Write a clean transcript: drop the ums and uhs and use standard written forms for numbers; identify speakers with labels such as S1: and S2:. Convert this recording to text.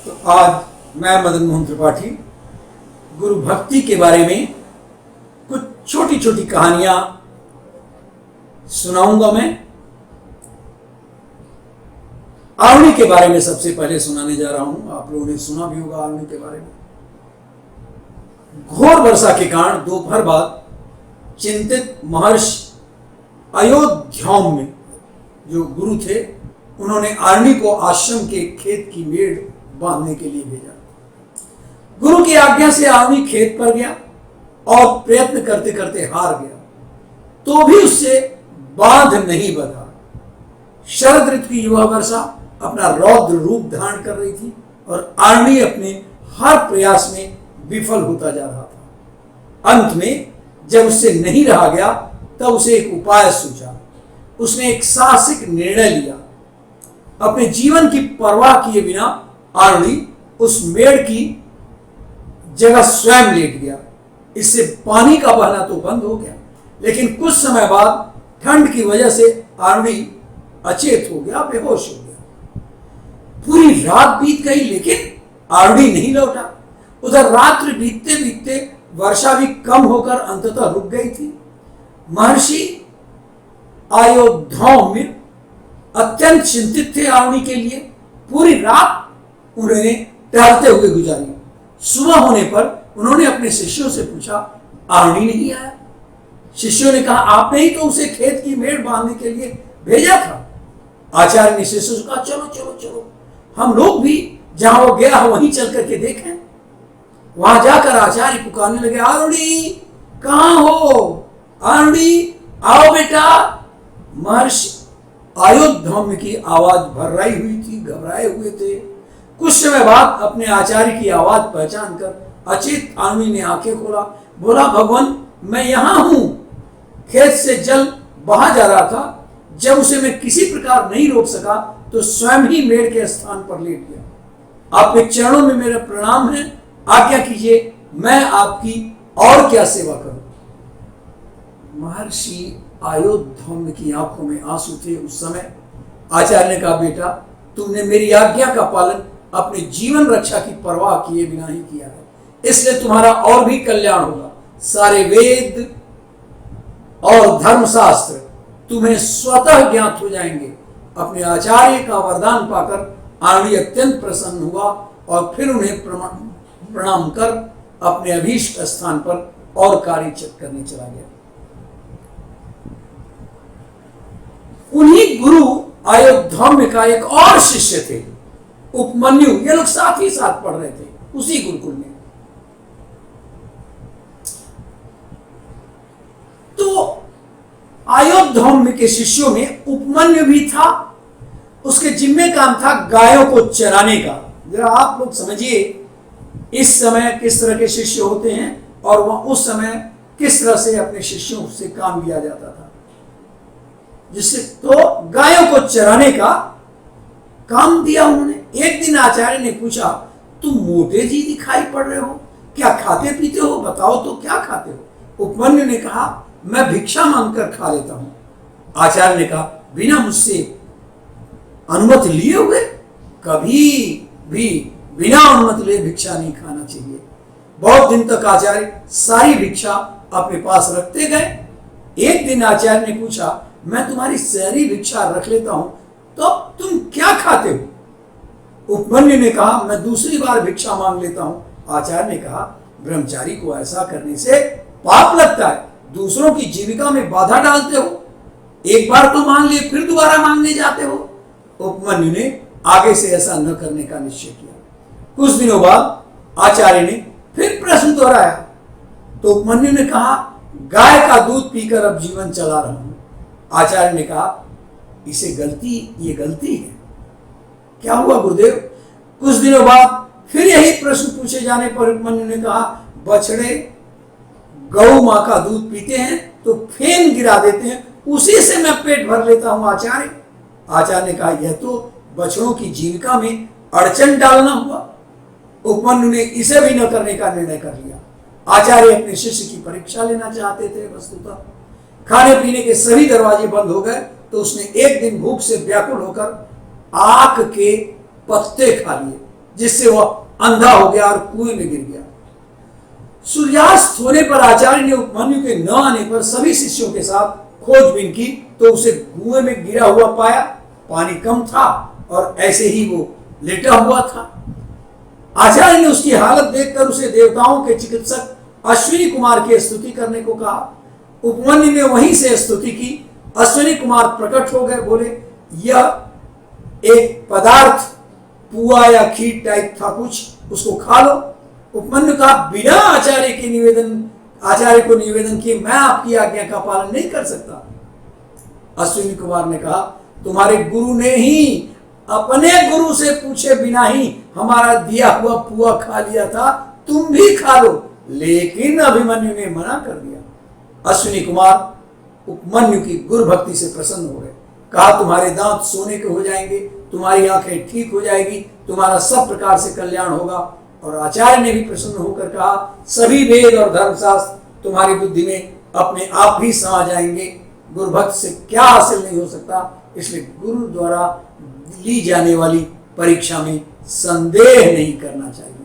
S1: तो आज मैं मदन मोहन त्रिपाठी गुरु भक्ति के बारे में कुछ छोटी छोटी कहानियां सुनाऊंगा। मैं आवनी के बारे में सबसे पहले सुनाने जा रहा हूं। आप लोगों ने सुना भी होगा आवनी के बारे में। घोर वर्षा के कारण दोपहर बाद चिंतित महर्षि अयोध्याम में जो गुरु थे, उन्होंने आरणी को आश्रम के खेत की मेड़ बांधने के लिए भेजा। गुरु की आज्ञा से आरणी खेत पर गया और प्रयत्न करते करते हार गया, तो भी उससे बांध नहीं बंधा। शरद ऋतु की युवा वर्षा अपना रौद्र रूप धारण कर रही थी और आरणी अपने हर प्रयास में विफल होता जा रहा था। अंत में जब उससे नहीं रहा गया, तब उसे एक उपाय सूझा। उसने एक साहसिक निर्णय लिया। अपने जीवन की परवाह किए बिना आरणी उस मेड़ की जगह स्वयं लेट गया। इससे पानी का बहना तो बंद हो गया, लेकिन कुछ समय बाद ठंड की वजह से आरणी अचेत हो गया, बेहोश हो गया। पूरी रात बीत गई, लेकिन आरणी नहीं लौटा। उधर रात्रि बीतते बीतते वर्षा भी कम होकर अंततः रुक गई थी। महर्षि अयोध्याम अत्यंत चिंतित थे आरणी के लिए। पूरी रात उन्होंने टहलते हुए गुजारी। सुबह होने पर उन्होंने अपने शिष्यों से पूछा, आरणी नहीं आया? शिष्यों ने कहा, आपने ही तो उसे खेत की मेड़ बांधने के लिए भेजा था। आचार्य ने शिष्यों से कहा, चलो चलो चलो, हम लोग भी जहां वो गया है वहीं चल करके देखें। वहां जाकर आचार्य पुकारने लगे, आरणी कहां हो? आरणी आओ बेटा। महर्षि अयोध्याम की आवाज भर्राई हुई थी, घबराए हुए थे। कुछ समय बाद अपने आचार्य की आवाज पहचान कर अचेत आरणी ने आंखें खोला। बोला, भगवान मैं यहां हूं। खेत से जल बहा जा रहा था। जब उसे मैं किसी प्रकार नहीं रोक सका, तो स्वयं ही मेड़ के स्थान पर लेट गया। आपके चरणों में मेरा प्रणाम है। आज्ञा कीजिए, मैं आपकी और क्या सेवा करूं? महर्षि अयोध्याम की आंखों में आंसू थे। उस समय आचार्य ने कहा, बेटा तुमने मेरी आज्ञा का पालन अपने जीवन रक्षा की परवाह किए बिना ही किया है, इसलिए तुम्हारा और भी कल्याण होगा। सारे वेद और धर्मशास्त्र तुम्हें स्वतः ज्ञात हो जाएंगे। अपने आचार्य का वरदान पाकर आरणी अत्यंत प्रसन्न हुआ और फिर उन्हें प्रणाम कर अपने अभीष्ट स्थान पर और कार्य करने चला गया। उन्हीं गुरु अयोध्याम का एक और शिष्य थे, उपमन्यु। ये लोग साथ ही साथ पढ़ रहे थे उसी गुरुकुल में। तो अयोध्याम के शिष्यों में उपमन्यु भी था। उसके जिम्मे काम था गायों को चराने का। जरा आप लोग समझिए, इस समय किस तरह के शिष्य होते हैं और वह उस समय किस तरह से अपने शिष्यों से काम लिया जाता था। जिससे तो गायों को चराने का काम दिया उन्होंने। एक दिन आचार्य ने पूछा, तुम मोटे जी दिखाई पड़ रहे हो, क्या खाते पीते हो? बताओ तो क्या खाते हो? उपमन्यु ने कहा, मैं भिक्षा मांगकर खा लेता हूं। आचार्य ने कहा, बिना मुझसे अनुमति लिए हुए? कभी भी बिना अनुमति लिए भिक्षा नहीं खाना चाहिए। बहुत दिन तक आचार्य सारी भिक्षा अपने पास रखते गए। एक दिन आचार्य ने पूछा, मैं तुम्हारी सारी भिक्षा रख लेता हूं, तो तुम क्या खाते हो? उपमन्यु ने कहा, मैं दूसरी बार भिक्षा मांग लेता हूं। आचार्य ने कहा, ब्रह्मचारी को ऐसा करने से पाप लगता है, दूसरों की जीविका में बाधा डालते हो। एक बार तो मांग लिए, फिर दोबारा मांगने जाते हो। उपमन्यु ने आगे से ऐसा न करने का निश्चय किया। कुछ दिनों बाद आचार्य ने फिर प्रश्न दोहराया, तो उपमन्यु ने कहा, गाय का दूध पीकर अब जीवन चला रहा हूं। आचार्य ने कहा, ये गलती है। क्या हुआ गुरुदेव? कुछ दिनों बाद फिर यही प्रश्न पूछे जाने पर उपमन्यु ने कहा, बछड़े गौ मां का दूध पीते हैं तो फेन गिरा देते हैं, उसी से मैं पेट भर लेता हूं आचार्य। आचार्य ने कहा, यह तो बछड़ों की जीविका में अड़चन डालना हुआ। उपमन्यु ने इसे भी न करने का निर्णय कर लिया। आचार्य अपने शिष्य की परीक्षा लेना चाहते थे। वस्तुतः खाने पीने के सभी दरवाजे बंद हो गए, तो उसने एक दिन भूख से व्याकुल होकर आक के पत्ते खा लिए, जिससे वह अंधा हो गया और कुएं में गिर गया। सूर्यास्त होने पर आचार्य ने उपमन्यु के न आने पर सभी शिष्यों के साथ खोजबीन की तो उसे कुएं में गिरा हुआ पाया। पानी कम था और ऐसे ही वो लेटा हुआ था। आचार्य ने उसकी हालत देखकर उसे देवताओं के चिकित्सक अश्विनी कुमार की स्तुति करने को कहा। उपमन्यु ने वहीं से स्तुति की। अश्विनी कुमार प्रकट हो गए, बोले यह एक पदार्थ पुआ या खीर टाइप था कुछ, उसको खा लो। उपमन्यु का बिना आचार्य को निवेदन किए मैं आपकी आज्ञा का पालन नहीं कर सकता। अश्विनी कुमार ने कहा तुम्हारे गुरु ने ही अपने गुरु से पूछे बिना ही हमारा दिया हुआ पुआ खा लिया था, तुम भी खा लो। लेकिन अभिमन्यु ने मना कर दिया। अश्विनी कुमार उपमन्यु की गुरु भक्ति से प्रसन्न हो गए। कहा तुम्हारे दांत सोने के हो जाएंगे, तुम्हारी आंखें ठीक हो जाएगी, तुम्हारा सब प्रकार से कल्याण होगा। और आचार्य ने भी प्रसन्न होकर कहा सभी वेद और धर्मशास्त्र तुम्हारी बुद्धि में अपने आप ही समा जाएंगे। गुरु भक्त से क्या हासिल नहीं हो सकता, इसलिए गुरु द्वारा ली जाने वाली परीक्षा में संदेह नहीं करना चाहिए।